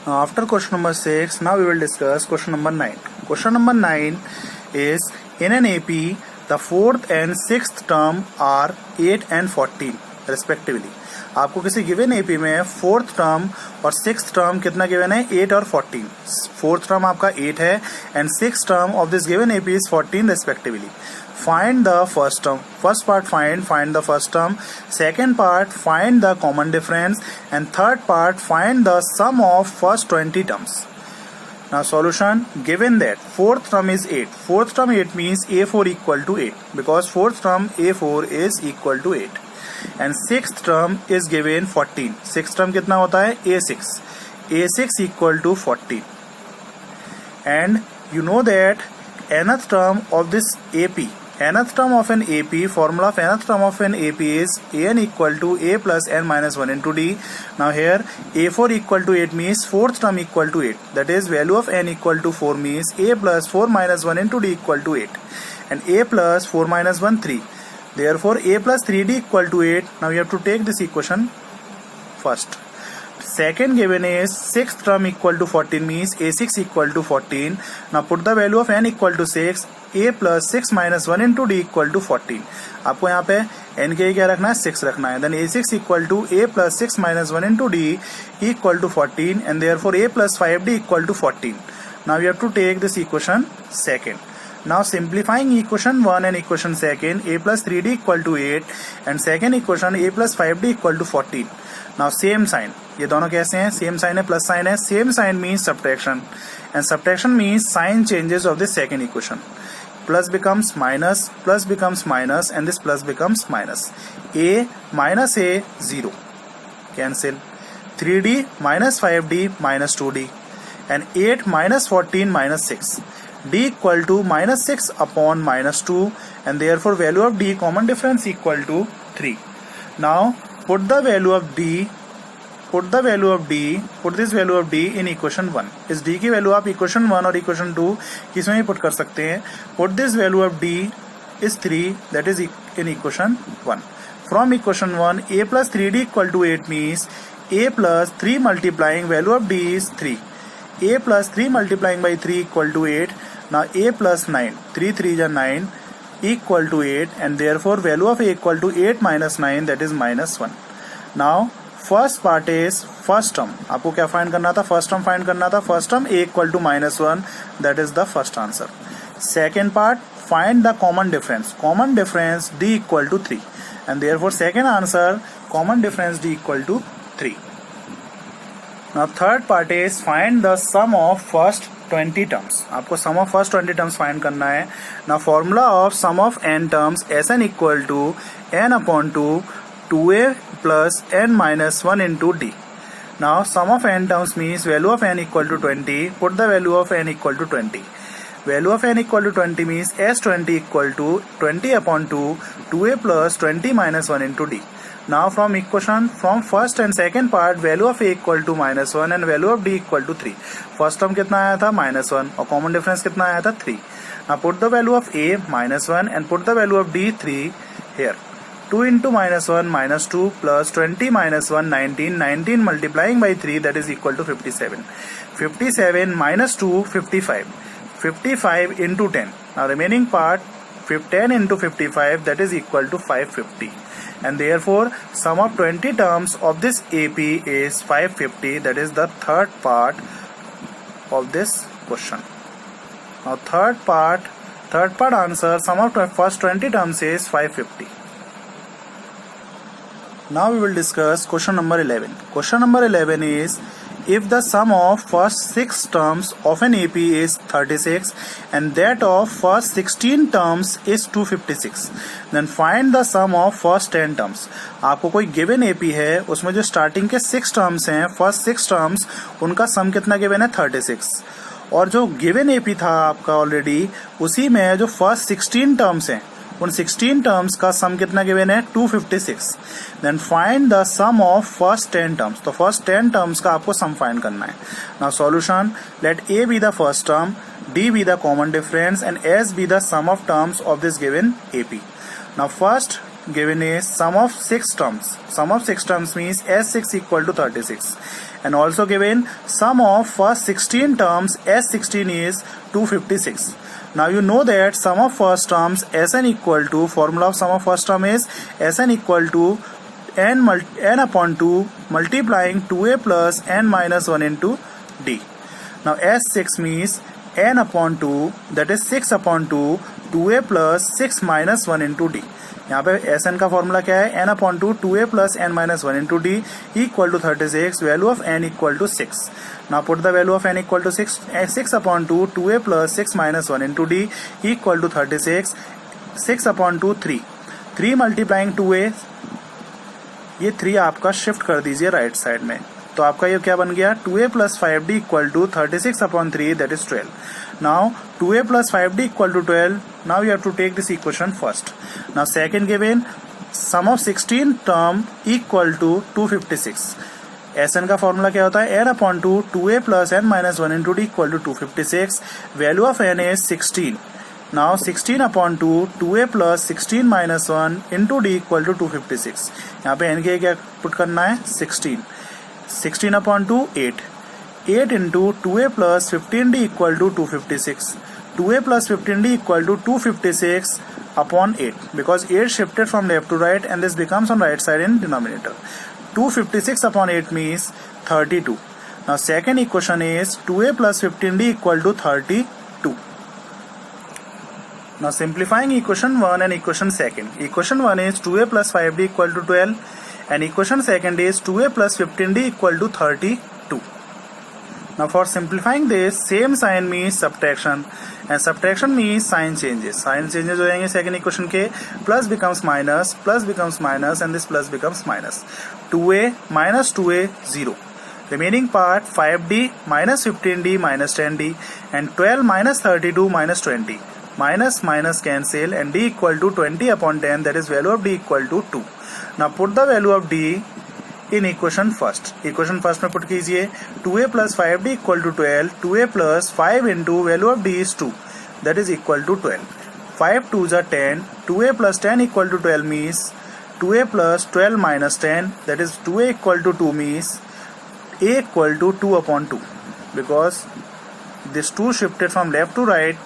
After question number 6, now we will discuss question number 9. Question number 9 is, in an AP, the fourth and sixth term are 8 and 14 respectively. आपको किसी given AP में fourth term और sixth term कितना given है, 8 और 14. Fourth term आपका 8 है and sixth term of this given AP is 14 respectively. Find the first term. First part find the first term. Second part find the common difference, and third part find the sum of first 20 terms. Now solution, given that fourth term is 8. Fourth term 8 means A4 equal to 8 because fourth term A4 is equal to 8. And sixth term is given 14. Sixth term कितना होता है, A6. A6 equal to 14. And you know that nth term of this AP, nth term of an AP, formula of nth term of an AP is an equal to a plus n minus 1 into d. Now here A4 equal to 8 means fourth term equal to 8. That is value of n equal to 4 means a plus 4 minus 1 into d equal to 8. And a plus 4 minus 1 3. Therefore a plus 3d equal to 8. Now you have to take this equation first. Second given is sixth term equal to 14 means a6 equal to 14. Now put the value of n equal to 6. a plus 6 minus 1 into d equal to 14. आपको यहाँ पे n के क्या रखना है, 6 रखना है. Then a6 equal to a plus 6 minus 1 into d equal to 14 and therefore a plus 5d equal to 14. Now you have to take this equation second. Now simplifying equation 1 and equation second, a plus 3d equal to 8 and second equation a plus 5d equal to 14. Now same sign, ये दोनों कैसे हैं, same sign है, plus sign है. Same sign means subtraction and subtraction means sign changes of this second equation. Plus becomes minus and this plus becomes minus. a minus a 0 cancel. 3d minus 5d minus 2d and 8 minus 14 minus 6. d equal to minus 6 upon minus 2 and therefore value of d common difference equal to 3. Now put this value of d in equation 1. इस d की value आप equation 1 और equation 2 किसमें भी put कर सकते हैं. Put this value of d is 3, that is in equation 1. From equation 1, a plus 3d equal to 8 means a plus 3 multiplying value of d is 3. a plus 3 multiplying by 3 equal to 8. Now a plus 9, 3 3 is 9 equal to 8 and therefore value of a equal to 8 minus 9, that is minus 1. Now first part is first term. आपको क्या find करना था, first term find करना था. First term a equal to minus 1, that is the first answer. Second part find the common difference. Common difference d equal to 3 and therefore second answer common difference d equal to 3. Now third part is find the sum of first 20 terms. आपको sum of first 20 terms find करना है. Now formula of sum of n terms Sn equal to n upon 2a plus n minus 1 into d. Now sum of n terms means value of n equal to 20. Put the value of n equal to 20. Value of n equal to 20 means S20 equal to 20 upon 2, 2a plus 20 minus 1 into d. Now from equation, from first and second part, value of a equal to minus 1 and value of d equal to 3. First term कितना आया था, minus 1 और common difference कितना आया था, 3. Now put the value of a minus 1 and put the value of d 3 here. 2 into minus 1 minus 2 plus 20 minus 1 19. 19 multiplying by 3, that is equal to 57. 57 minus 2 55. 55 into 10. Now remaining part 10 into 55, that is equal to 550. And therefore sum of 20 terms of this AP is 550. That is the third part of this question. Now third part answer, sum of first 20 terms is 550. Now we will discuss question number 11. Question number 11 is, if the sum of first 6 terms of an AP is 36 and that of first 16 terms is 256, then find the sum of first 10 terms. आपको कोई given AP है, उसमें जो starting के 6 terms हैं, first 6 terms, उनका sum कितना given है, 36. और जो given AP था आपका already, उसी में जो first 16 terms हैं, उन 16 टर्म्स का सम कितना गिवन है, 256. Then find the sum of first 10 terms. तो फर्स्ट 10 टर्म्स का आपको सम फाइंड करना है. Now solution, let a be the first term, d be the common difference and s be the sum of terms of this given AP. Now first given is sum of 6 terms. Sum of 6 terms means S6 equal to 36. And also given sum of first 16 terms S16 is 256. Now you know that sum of first terms Sn equal to, formula of sum of first term is Sn equal to n upon 2 multiplying 2a plus n minus 1 into d. Now S6 means n upon 2, that is 6 upon 2, 2a plus 6 minus 1 into d. यहाँ पे Sn का formula क्या है, n upon 2 2a plus n minus 1 into d equal to 36, value of n equal to 6. Now put the value of n equal to 6, 6 upon 2 2a plus 6 minus 1 into d equal to 36, 6 upon 2 3 multiplying 2a, ये 3 आपका shift कर दीजिए right side में, तो आपका ये क्या बन गया 2a plus 5d equal to 36 upon 3 that is 12. Now 2a plus 5d equal to 12. Now you have to take this equation first. Now second given sum of 16 term equal to 256. Sn का formula क्या होता है, n upon 2 2a plus n minus 1 into d equal to 256. Value of n is 16. Now 16 upon 2 2a plus 16 minus 1 into d equal to 256. यहाँ पे n के क्या put करना है 16. 16 upon 2 8 into 2a plus 15d equal to 256. 2a plus 15d equal to 256 upon 8, because 8 shifted from left to right and this becomes on right side in denominator. 256 upon 8 means 32. Now second equation is 2a plus 15d equal to 32. Now simplifying equation 1 and equation second. Equation 1 is 2a plus 5d equal to 12 and equation second is 2a plus 15d equal to 32. Now for simplifying this, same sign means subtraction and subtraction means sign changes. Sign changes हो जाएंगे second equation के, plus becomes minus and this plus becomes minus. 2a minus 2a 0. Remaining part 5d minus 15d minus 10d and 12 minus 32 minus 20. Minus cancel and d equal to 20 upon 10, that is value of d equal to 2. Now put the value of d in equation first. Equation first में put कीजिए 2a plus 5d equal to 12. 2a plus 5 into value of d is 2, that is equal to 12. 5 2s are 10. 2a plus 10 equal to 12 means 2a plus 12 minus 10, that is 2a equal to 2 means a equal to 2 upon 2, because this 2 shifted from left to right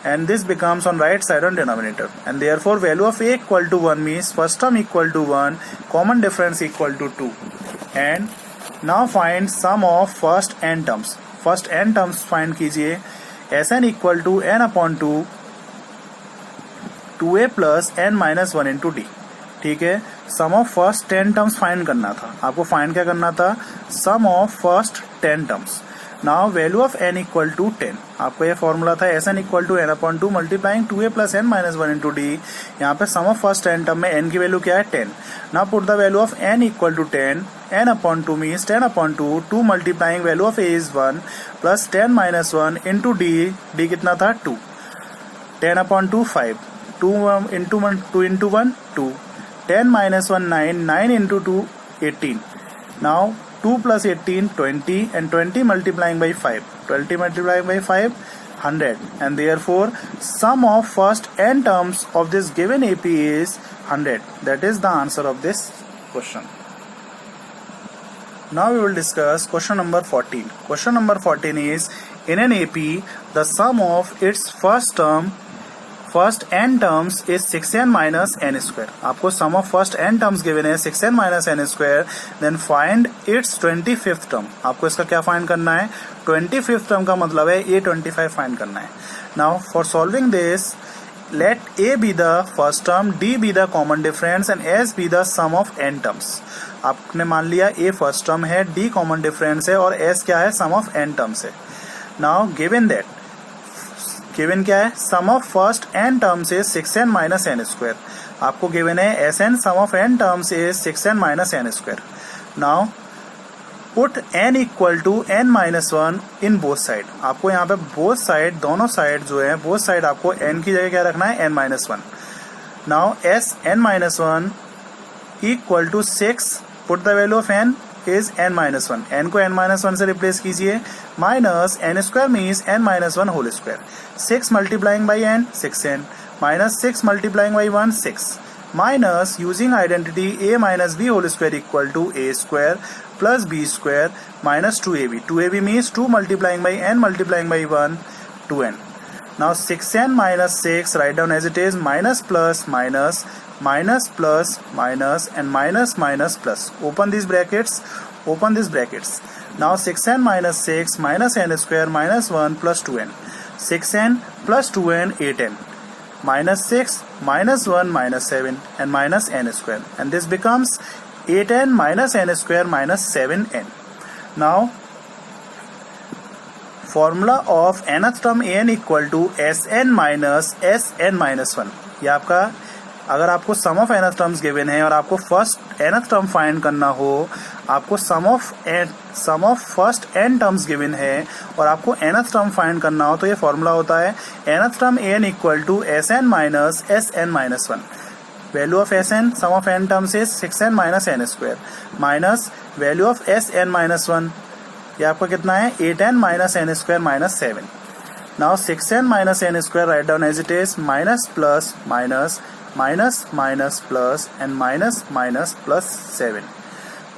and this becomes on right side on denominator, and therefore value of a equal to 1 means first term equal to 1, common difference equal to 2. And now find sum of first n terms. First n terms find कीजिए. Sn equal to n upon 2 2a plus n minus 1 into d. ठीक है, sum of first 10 terms find करना था आपको. Find क्या करना था, sum of first 10 terms. Now value of n equal to 10. आपको ये फॉर्मूला था Sn equal to n upon 2 multiplying 2a plus n minus 1 into d. यहाँ पे सम ऑफ फर्स्ट 10 टर्म में n की वैल्यू क्या है 10. Now put the value of n equal to 10. n upon 2 means 10 upon 2. 2 multiplying value of a is 1 plus 10 minus 1 into D. D कितना था 2. 10 upon 2 5. 2 into 1 2. 10 minus 1 9. 9 into 2 18. Now 2 plus 18 20 and 20 multiplying by 5. 20 multiplying by 5 100, and therefore sum of first n terms of this given AP is 100. That is the answer of this question. Now we will discuss question number 14. Question number 14 is, in an AP the sum of its first n terms is 6n minus n square. आपको sum of first n terms given है 6n minus n square. Then find its 25th term. आपको इसका क्या find करना है, 25th term का मतलब है a25 find करना है. Now for solving this, let a be the first term, d be the common difference and s be the sum of n terms. आपने मान लिया a first term है, d common difference है और s क्या है, sum of n terms है. Now given that, given क्या है, sum of first n terms is 6n minus n square. आपको गिवन है Sn sum of n terms is 6n minus n square. Now put n equal to n minus 1 in both side. आपको यहाँ पे both side, दोनों side जो है, both side आपको n की जगह क्या रखना है, n minus 1. Now Sn minus 1 equal to 6. Put the value of n is n minus 1. n को n minus 1 से रिप्लेस कीजिए. Minus n square means n minus 1 whole square. 6 multiplying by n 6n minus 6 multiplying by 1 6. minus using identity a minus b whole square equal to a square plus b square minus 2ab. 2ab means 2 multiplying by n multiplying by 1, 2n. Now 6n minus 6, write down as it is, minus plus minus, minus plus minus, and minus minus plus. Open these brackets, open these brackets. Now 6n minus 6 minus n square minus 1 plus 2n. 6n plus 2n, 8n. Minus 6 minus 1 minus 7 and minus n square. And this becomes 8n minus n square minus 7n. Now formula of nth term an equal to sn minus sn minus 1. ये आपका, अगर आपको sum of nth terms given है और आपको first nth term find करना हो, आपको sum of first n terms given है और आपको nth टर्म फाइंड करना हो, तो ये फॉर्मूला होता है nth term an equal to sn minus sn minus 1. Value of sn, sum of n terms is 6n minus n square minus value of sn minus 1. ये आपका कितना है, 8n minus n square minus 7. Now 6n minus n square right down as it is, minus plus minus minus minus plus and minus minus plus 7.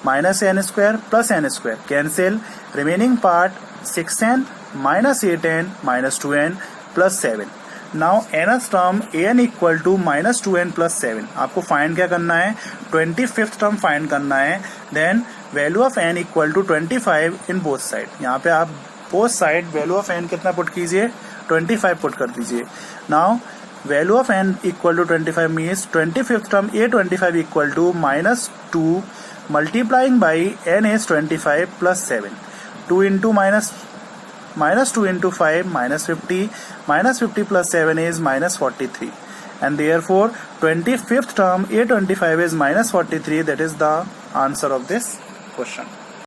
Minus n square plus n square cancel. Remaining part 6n minus 8n minus 2n plus 7. Now nth term an equal to minus 2n plus 7. आपको find क्या करना है, 25th term find करना है. Then value of n equal to 25 in both side. यहाँ पे आप both side value of n कितना पुट कीजिए, 25 पुट कर दीजिए. Now value of n equal to 25 means 25th term a25 equal to minus 2 multiplying by n is 25 plus 7. 2 into minus 2 into 5 minus 50, minus 50 plus 7 is minus 43, and therefore 25th term a25 is minus 43. That is the answer of this question.